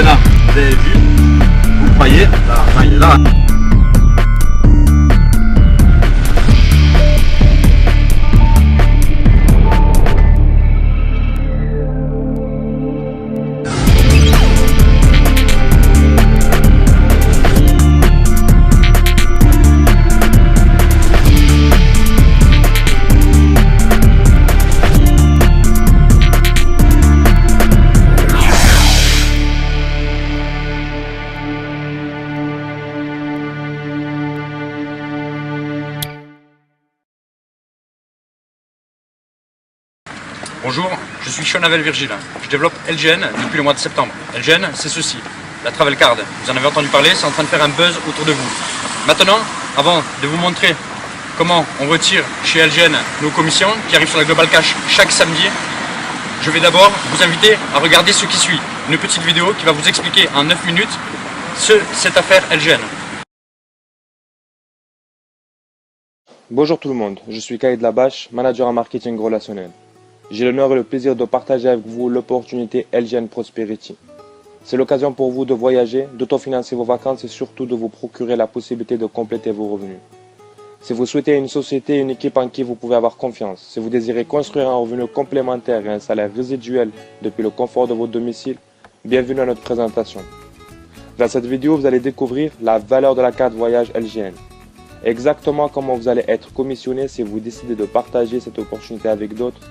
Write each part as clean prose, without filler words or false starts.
là, vous avez vu, vous croyez, là, enfin, il est là. Bonjour, je suis Shonavel Virgile. Je développe LGN depuis le mois de septembre. LGN, c'est ceci, la Travel Card. Vous en avez entendu parler, c'est en train de faire un buzz autour de vous. Maintenant, avant de vous montrer comment on retire chez LGN nos commissions qui arrivent sur la Global Cash chaque samedi, je vais d'abord vous inviter à regarder ce qui suit. Une petite vidéo qui va vous expliquer en 9 minutes cette affaire LGN. Bonjour tout le monde, je suis Khalid Labache, manager en marketing relationnel. J'ai l'honneur et le plaisir de partager avec vous l'opportunité LGN Prosperity. C'est l'occasion pour vous de voyager, d'autofinancer vos vacances et surtout de vous procurer la possibilité de compléter vos revenus. Si vous souhaitez une société et une équipe en qui vous pouvez avoir confiance, si vous désirez construire un revenu complémentaire et un salaire résiduel depuis le confort de votre domicile, bienvenue à notre présentation. Dans cette vidéo, vous allez découvrir la valeur de la carte voyage LGN. Exactement comment vous allez être commissionné si vous décidez de partager cette opportunité avec d'autres.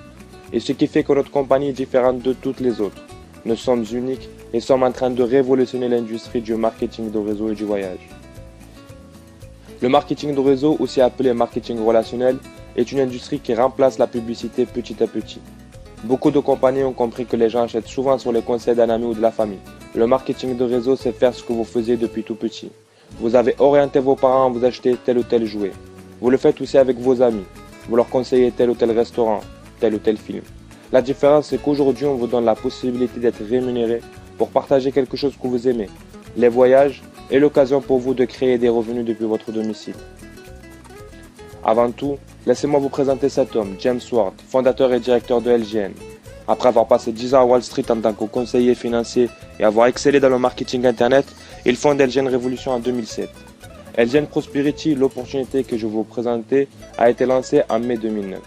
Et ce qui fait que notre compagnie est différente de toutes les autres. Nous sommes uniques et sommes en train de révolutionner l'industrie du marketing de réseau et du voyage. Le marketing de réseau, aussi appelé marketing relationnel, est une industrie qui remplace la publicité petit à petit. Beaucoup de compagnies ont compris que les gens achètent souvent sur les conseils d'un ami ou de la famille. Le marketing de réseau, c'est faire ce que vous faisiez depuis tout petit. Vous avez orienté vos parents à vous acheter tel ou tel jouet. Vous le faites aussi avec vos amis. Vous leur conseillez tel ou tel restaurant, tel ou tel film. La différence, c'est qu'aujourd'hui, on vous donne la possibilité d'être rémunéré pour partager quelque chose que vous aimez. Les voyages est l'occasion pour vous de créer des revenus depuis votre domicile. Avant tout, laissez-moi vous présenter cet homme, James Ward, fondateur et directeur de LGN. Après avoir passé 10 ans à Wall Street en tant que conseiller financier et avoir excellé dans le marketing Internet, il fonde LGN Revolution en 2007. LGN Prosperity, l'opportunité que je vais vous présenter, a été lancée en mai 2009.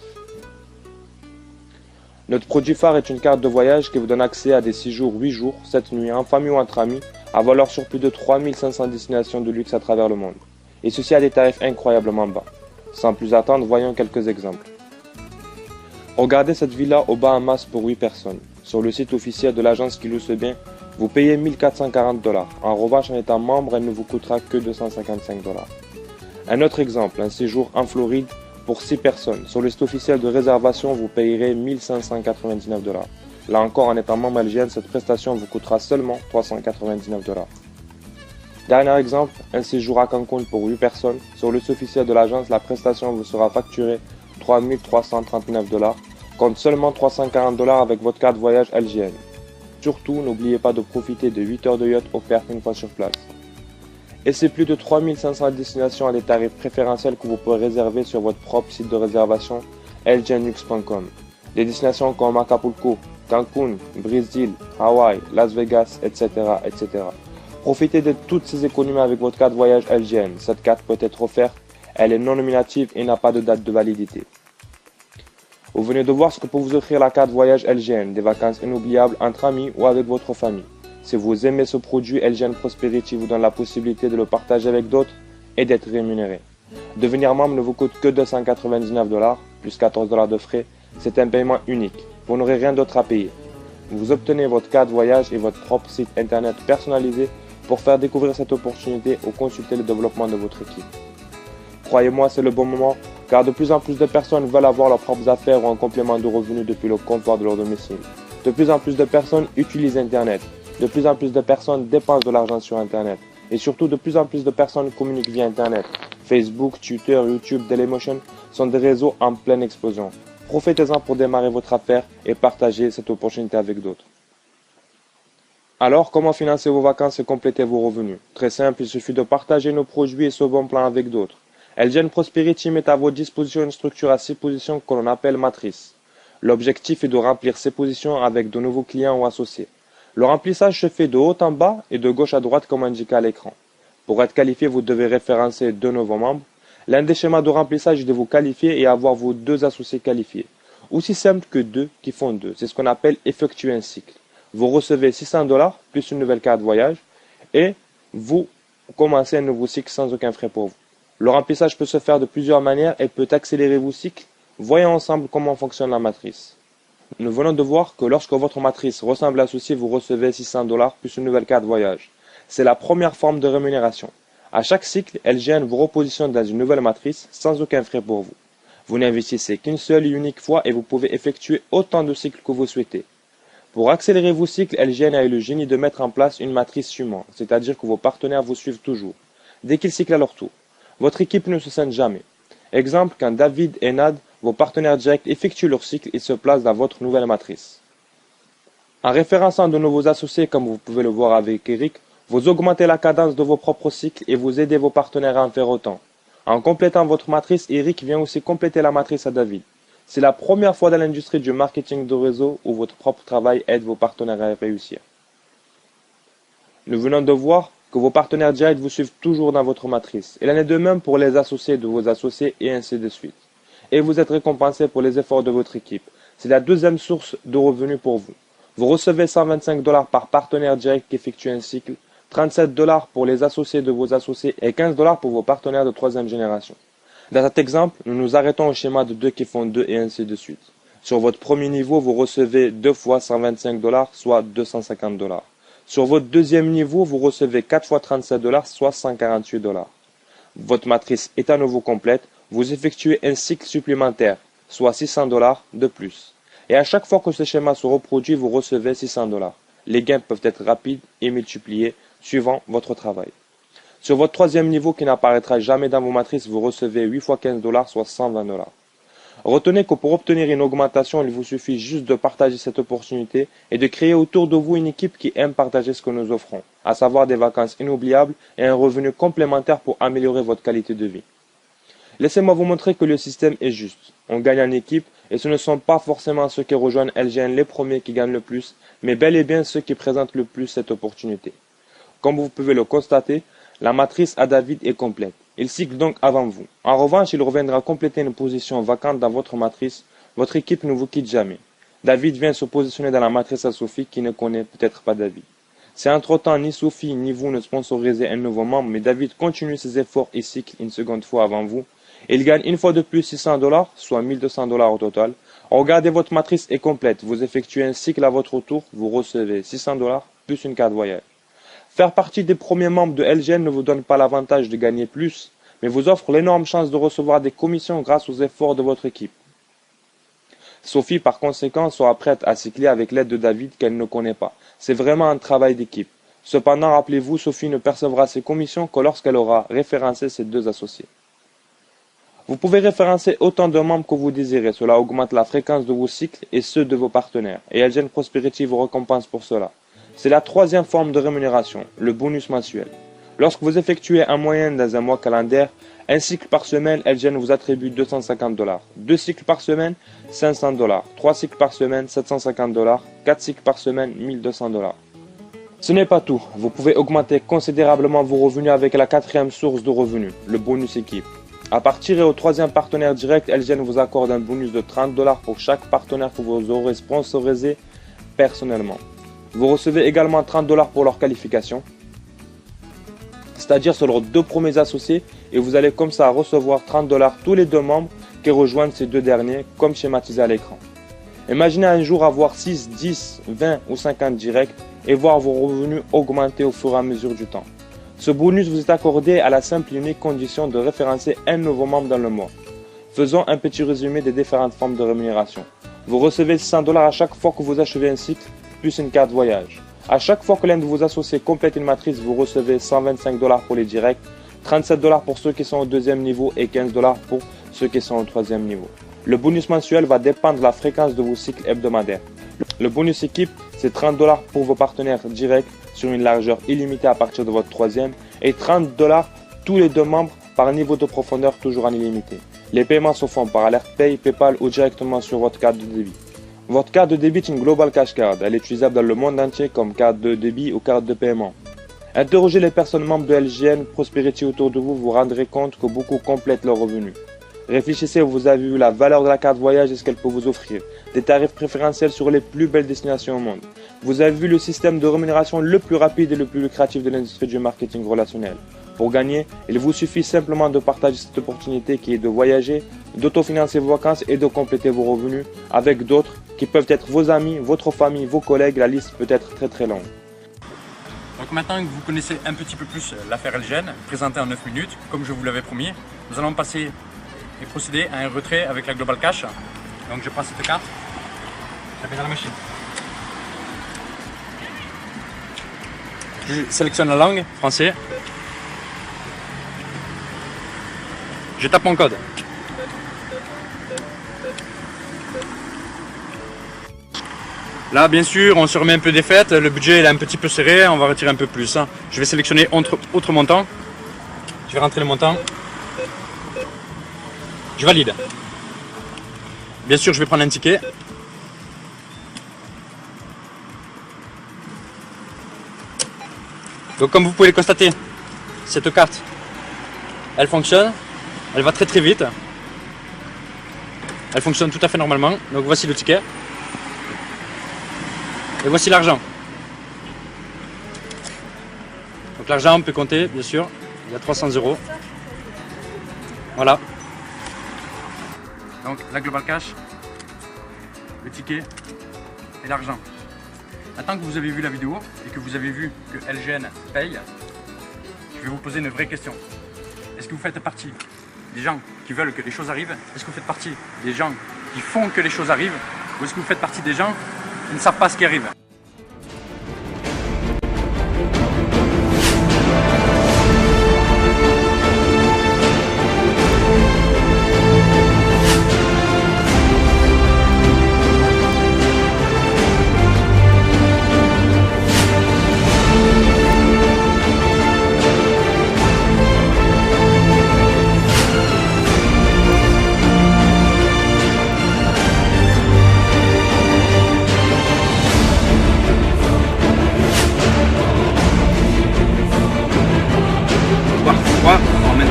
Notre produit phare est une carte de voyage qui vous donne accès à des 6 jours, 8 jours, 7 nuits en famille ou entre amis, à valeur sur plus de 3500 destinations de luxe à travers le monde. Et ceci à des tarifs incroyablement bas. Sans plus attendre, voyons quelques exemples. Regardez cette villa aux Bahamas pour 8 personnes. Sur le site officiel de l'agence qui loue ce bien, vous payez 1440 $. En revanche, en étant membre, elle ne vous coûtera que 255 $. Un autre exemple, un séjour en Floride pour 6 personnes. Sur le site officiel de réservation, vous payerez 1599 $. Là encore, en étant membre LGN, cette prestation vous coûtera seulement 399 $. Dernier exemple, un séjour à Cancun pour 8 personnes. Sur le site officiel de l'agence, la prestation vous sera facturée 3339 $, contre seulement 340 $ avec votre carte voyage LGN. Surtout, n'oubliez pas de profiter de 8 heures de yacht offertes une fois sur place. Et c'est plus de 3500 destinations à des tarifs préférentiels que vous pourrez réserver sur votre propre site de réservation lgnux.com. Des destinations comme Acapulco, Cancun, Brésil, Hawaï, Las Vegas, etc., etc. Profitez de toutes ces économies avec votre carte voyage LGN. Cette carte peut être offerte, elle est non nominative et n'a pas de date de validité. Vous venez de voir ce que peut vous offrir la carte voyage LGN, des vacances inoubliables entre amis ou avec votre famille. Si vous aimez ce produit, LGN Prosperity vous donne la possibilité de le partager avec d'autres et d'être rémunéré. Devenir membre ne vous coûte que 299 $, plus 14 $ de frais. C'est un paiement unique. Vous n'aurez rien d'autre à payer. Vous obtenez votre carte voyage et votre propre site internet personnalisé pour faire découvrir cette opportunité ou consulter le développement de votre équipe. Croyez-moi, c'est le bon moment, car de plus en plus de personnes veulent avoir leurs propres affaires ou un complément de revenus depuis le confort de leur domicile. De plus en plus de personnes utilisent Internet. De plus en plus de personnes dépensent de l'argent sur Internet. Et surtout, de plus en plus de personnes communiquent via Internet. Facebook, Twitter, YouTube, Dailymotion sont des réseaux en pleine explosion. Profitez-en pour démarrer votre affaire et partager cette opportunité avec d'autres. Alors, comment financer vos vacances et compléter vos revenus? Très simple, il suffit de partager nos produits et ce bon plan avec d'autres. LGN Prosperity met à votre disposition une structure à 6 positions que l'on appelle matrice. L'objectif est de remplir ces positions avec de nouveaux clients ou associés. Le remplissage se fait de haut en bas et de gauche à droite comme indiqué à l'écran. Pour être qualifié, vous devez référencer 2 nouveaux membres. L'un des schémas de remplissage est de vous qualifier et avoir vos 2 associés qualifiés. Aussi simple que 2 qui font 2. C'est ce qu'on appelle effectuer un cycle. Vous recevez $600 plus une nouvelle carte voyage et vous commencez un nouveau cycle sans aucun frais pour vous. Le remplissage peut se faire de plusieurs manières et peut accélérer vos cycles. Voyons ensemble comment fonctionne la matrice. Nous venons de voir que lorsque votre matrice ressemble à ceci, vous recevez $600 plus une nouvelle carte voyage. C'est la première forme de rémunération. À chaque cycle, LGN vous repositionne dans une nouvelle matrice sans aucun frais pour vous. Vous n'investissez qu'une seule et unique fois et vous pouvez effectuer autant de cycles que vous souhaitez. Pour accélérer vos cycles, LGN a eu le génie de mettre en place une matrice suivante, c'est-à-dire que vos partenaires vous suivent toujours, dès qu'ils cyclent à leur tour. Votre équipe ne se scinde jamais. Exemple, quand David et Nad, vos partenaires directs, effectuent leur cycle et se placent dans votre nouvelle matrice. En référençant de nouveaux associés, comme vous pouvez le voir avec Eric, vous augmentez la cadence de vos propres cycles et vous aidez vos partenaires à en faire autant. En complétant votre matrice, Eric vient aussi compléter la matrice à David. C'est la première fois dans l'industrie du marketing de réseau où votre propre travail aide vos partenaires à réussir. Nous venons de voir que vos partenaires directs vous suivent toujours dans votre matrice. Il en est de même pour les associés de vos associés et ainsi de suite. Et vous êtes récompensé pour les efforts de votre équipe. C'est la deuxième source de revenus pour vous. Vous recevez $125 par partenaire direct qui effectue un cycle, $37 pour les associés de vos associés et $15 pour vos partenaires de troisième génération. Dans cet exemple, nous nous arrêtons au schéma de 2 qui font 2 et ainsi de suite. Sur votre premier niveau, vous recevez 2 fois $125, soit $250. Sur votre deuxième niveau, vous recevez 4 fois $37, soit $148. Votre matrice est à nouveau complète, vous effectuez un cycle supplémentaire, soit $600 de plus. Et à chaque fois que ce schéma se reproduit, vous recevez $600. Les gains peuvent être rapides et multipliés suivant votre travail. Sur votre troisième niveau qui n'apparaîtra jamais dans vos matrices, vous recevez 8 fois $15, soit $120. Retenez que pour obtenir une augmentation, il vous suffit juste de partager cette opportunité et de créer autour de vous une équipe qui aime partager ce que nous offrons, à savoir des vacances inoubliables et un revenu complémentaire pour améliorer votre qualité de vie. Laissez-moi vous montrer que le système est juste. On gagne en équipe et ce ne sont pas forcément ceux qui rejoignent LGN les premiers qui gagnent le plus, mais bel et bien ceux qui présentent le plus cette opportunité. Comme vous pouvez le constater, la matrice à David est complète. Il cycle donc avant vous. En revanche, il reviendra compléter une position vacante dans votre matrice. Votre équipe ne vous quitte jamais. David vient se positionner dans la matrice à Sophie qui ne connaît peut-être pas David. Si entre-temps ni Sophie ni vous ne sponsorisez un nouveau membre, mais David continue ses efforts et cycle une seconde fois avant vous, il gagne une fois de plus $600, soit $1200 au total. Regardez, votre matrice est complète. Vous effectuez un cycle à votre tour, vous recevez $600 plus une carte voyage. Faire partie des premiers membres de LGN ne vous donne pas l'avantage de gagner plus, mais vous offre l'énorme chance de recevoir des commissions grâce aux efforts de votre équipe. Sophie, par conséquent, sera prête à cycler avec l'aide de David qu'elle ne connaît pas. C'est vraiment un travail d'équipe. Cependant, rappelez-vous, Sophie ne percevra ses commissions que lorsqu'elle aura référencé ses 2 associés. Vous pouvez référencer autant de membres que vous désirez. Cela augmente la fréquence de vos cycles et ceux de vos partenaires. Et LGN Prosperity vous récompense pour cela. C'est la troisième forme de rémunération, le bonus mensuel. Lorsque vous effectuez en moyenne dans un mois calendaire, un cycle par semaine, LGN vous attribue $250. 2 cycles par semaine, $500. 3 cycles par semaine, $750. 4 cycles par semaine, $1200. Ce n'est pas tout. Vous pouvez augmenter considérablement vos revenus avec la quatrième source de revenus, le bonus équipe. À partir et au troisième partenaire direct, LGN vous accorde un bonus de $30 pour chaque partenaire que vous aurez sponsorisé personnellement. Vous recevez également $30 pour leur qualification, c'est-à-dire sur leurs 2 premiers associés, et vous allez comme ça recevoir $30 tous les 2 membres qui rejoignent ces 2 derniers, comme schématisé à l'écran. Imaginez un jour avoir 6, 10, 20 ou 50 directs et voir vos revenus augmenter au fur et à mesure du temps. Ce bonus vous est accordé à la simple et unique condition de référencer un nouveau membre dans le mois. Faisons un petit résumé des différentes formes de rémunération. Vous recevez $600 à chaque fois que vous achevez un cycle, plus une carte voyage. À chaque fois que l'un de vos associés complète une matrice, vous recevez $125 pour les directs, $37 pour ceux qui sont au deuxième niveau et $15 pour ceux qui sont au troisième niveau. Le bonus mensuel va dépendre de la fréquence de vos cycles hebdomadaires. Le bonus équipe, c'est $30 pour vos partenaires directs sur une largeur illimitée à partir de votre troisième et $30 tous les 2 membres par niveau de profondeur toujours en illimité. Les paiements se font par alerte Pay, PayPal ou directement sur votre carte de débit. Votre carte de débit est une Global Cash Card. Elle est utilisable dans le monde entier comme carte de débit ou carte de paiement. Interrogez les personnes membres de LGN Prosperity autour de vous, vous rendrez compte que beaucoup complètent leurs revenus. Réfléchissez, vous avez vu la valeur de la carte voyage et ce qu'elle peut vous offrir. Des tarifs préférentiels sur les plus belles destinations au monde. Vous avez vu le système de rémunération le plus rapide et le plus lucratif de l'industrie du marketing relationnel. Pour gagner, il vous suffit simplement de partager cette opportunité qui est de voyager, d'autofinancer vos vacances et de compléter vos revenus avec d'autres qui peuvent être vos amis, votre famille, vos collègues. La liste peut être très longue. Donc maintenant que vous connaissez un petit peu plus l'affaire LGN, présentée en 9 minutes, comme je vous l'avais promis, nous allons passer et procéder à un retrait avec la Global Cash. Donc je prends cette carte, je la mets dans la machine. Je sélectionne la langue, français. Je tape mon code. Là, bien sûr, on se remet un peu des fêtes. Le budget est un petit peu serré, on va retirer un peu plus. Je vais sélectionner autre montant. Je vais rentrer le montant. Je valide. Bien sûr, je vais prendre un ticket. Donc, comme vous pouvez le constater, cette carte, elle fonctionne. Elle va très vite. Elle fonctionne tout à fait normalement. Donc, voici le ticket. Et voici l'argent. Donc l'argent, on peut compter, bien sûr. Il y a 300 €. Voilà. Donc la Global Cash, le ticket et l'argent. Maintenant que vous avez vu la vidéo et que vous avez vu que LGN paye, je vais vous poser une vraie question. Est-ce que vous faites partie des gens qui veulent que les choses arrivent? Est-ce que vous faites partie des gens qui font que les choses arrivent? Ou est-ce que vous faites partie des gens qui ne savent pas ce qui arrive?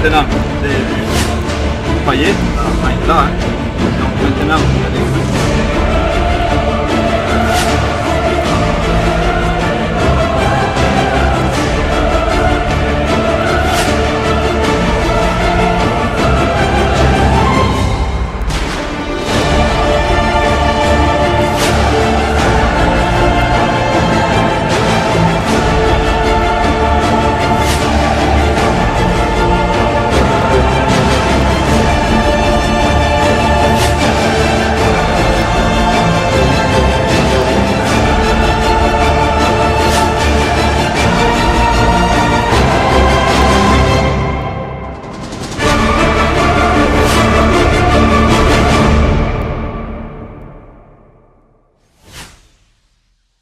Maintenant, vous avez vu, vous voyez, là, hein. Donc maintenant, vous allez